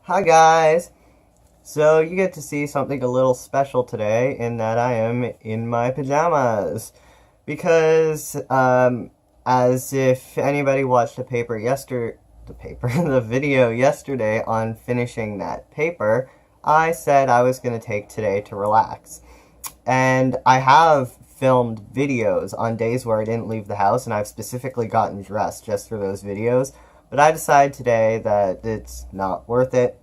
Hi guys! So you get to see something a little special today in that I am in my pajamas. Because, as if anybody watched the video yesterday on finishing that paper, I said I was going to take today to relax. And I have filmed videos on days where I didn't leave the house, and I've specifically gotten dressed just for those videos. But I decided today that it's not worth it.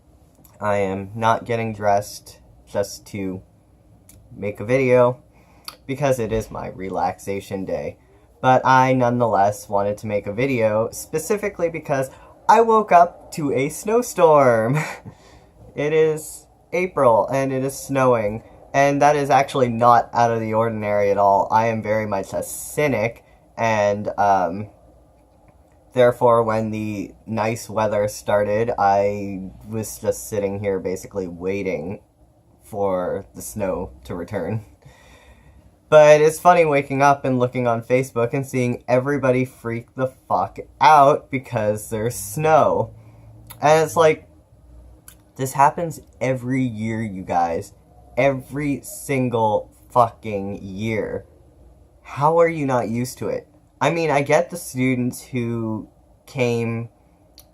I am not getting dressed just to make a video because it is my relaxation day. But I nonetheless wanted to make a video specifically because I woke up to a snowstorm. It is April and it is snowing, and that is actually not out of the ordinary at all. I am very much a cynic, and therefore, when the nice weather started, I was just sitting here basically waiting for the snow to return. But it's funny waking up and looking on Facebook and seeing everybody freak the fuck out because there's snow. And it's like, this happens every year, you guys. Every single fucking year. How are you not used to it? I mean, I get the students who came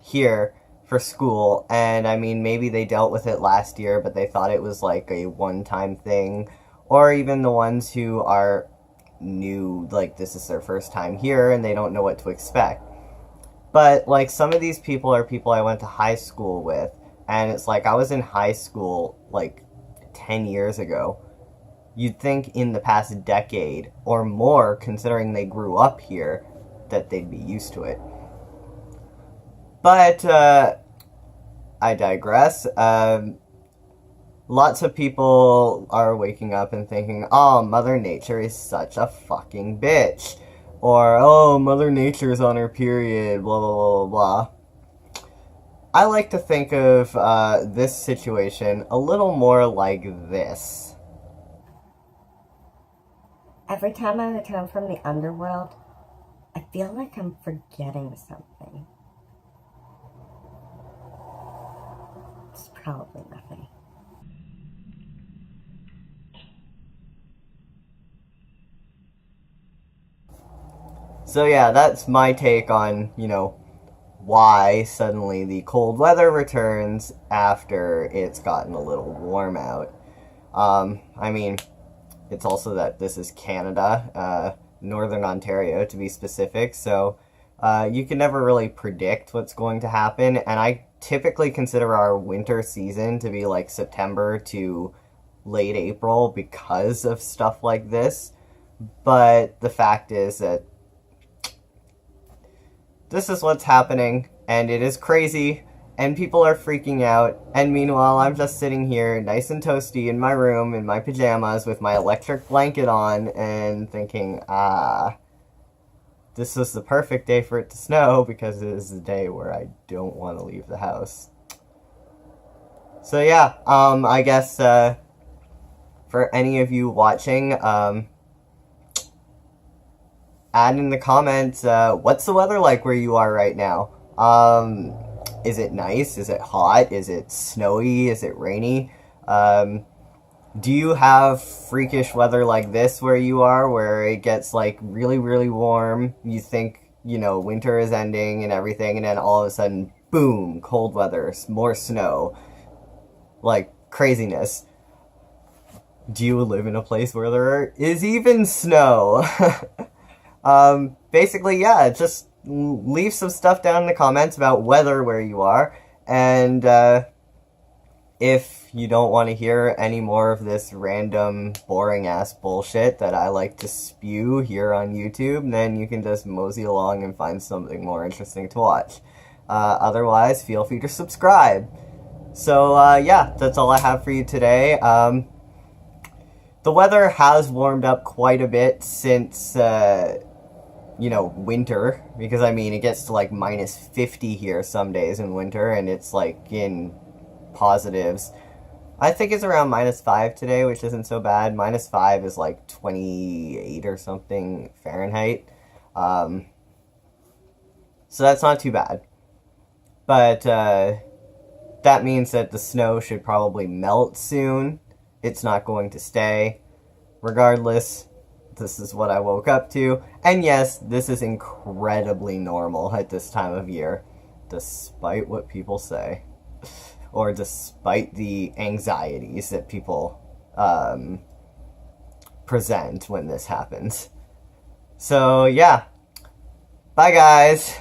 here for school, and I mean, maybe they dealt with it last year, but they thought it was like a one-time thing, or even the ones who are new, like this is their first time here, and they don't know what to expect. But, like, some of these people are people I went to high school with, and it's like, I was in high school, like, 10 years ago. You'd think in the past decade or more, considering they grew up here, that they'd be used to it. But, I digress. Lots of people are waking up and thinking, oh, Mother Nature is such a fucking bitch. Or, oh, Mother Nature's on her period, blah, blah, blah, blah. I like to think of this situation a little more like this. Every time I return from the underworld, I feel like I'm forgetting something. It's probably nothing. So yeah, that's my take on, why suddenly the cold weather returns after it's gotten a little warm out. I mean, it's also that this is Canada, Northern Ontario to be specific, so you can never really predict what's going to happen, and I typically consider our winter season to be like September to late April because of stuff like this, but the fact is that this is what's happening, and it is crazy, and people are freaking out, and meanwhile I'm just sitting here nice and toasty in my room in my pajamas with my electric blanket on and thinking, this is the perfect day for it to snow because it is the day where I don't want to leave the house. So yeah, I guess for any of you watching, add in the comments, what's the weather like where you are right now? Is it nice? Is it hot? Is it snowy? Is it rainy? Do you have freakish weather like this where you are, where it gets like really, really warm? You think, winter is ending and everything, and then all of a sudden, boom, cold weather, more snow. Like, craziness. Do you live in a place where there is even snow? Basically, yeah, just leave some stuff down in the comments about weather where you are, and if you don't want to hear any more of this random, boring-ass bullshit that I like to spew here on YouTube, then you can just mosey along and find something more interesting to watch. Otherwise, feel free to subscribe. So, yeah, that's all I have for you today. The weather has warmed up quite a bit since, winter, because I mean, it gets to like minus 50 here some days in winter, and it's like in positives. I think it's around minus 5 today, which isn't so bad. Minus 5 is like 28 or something Fahrenheit. So that's not too bad. But that means that the snow should probably melt soon. It's not going to stay. Regardless, this is what I woke up to. And yes, this is incredibly normal at this time of year, despite what people say. Or despite the anxieties that people present when this happens. So, yeah. Bye, guys.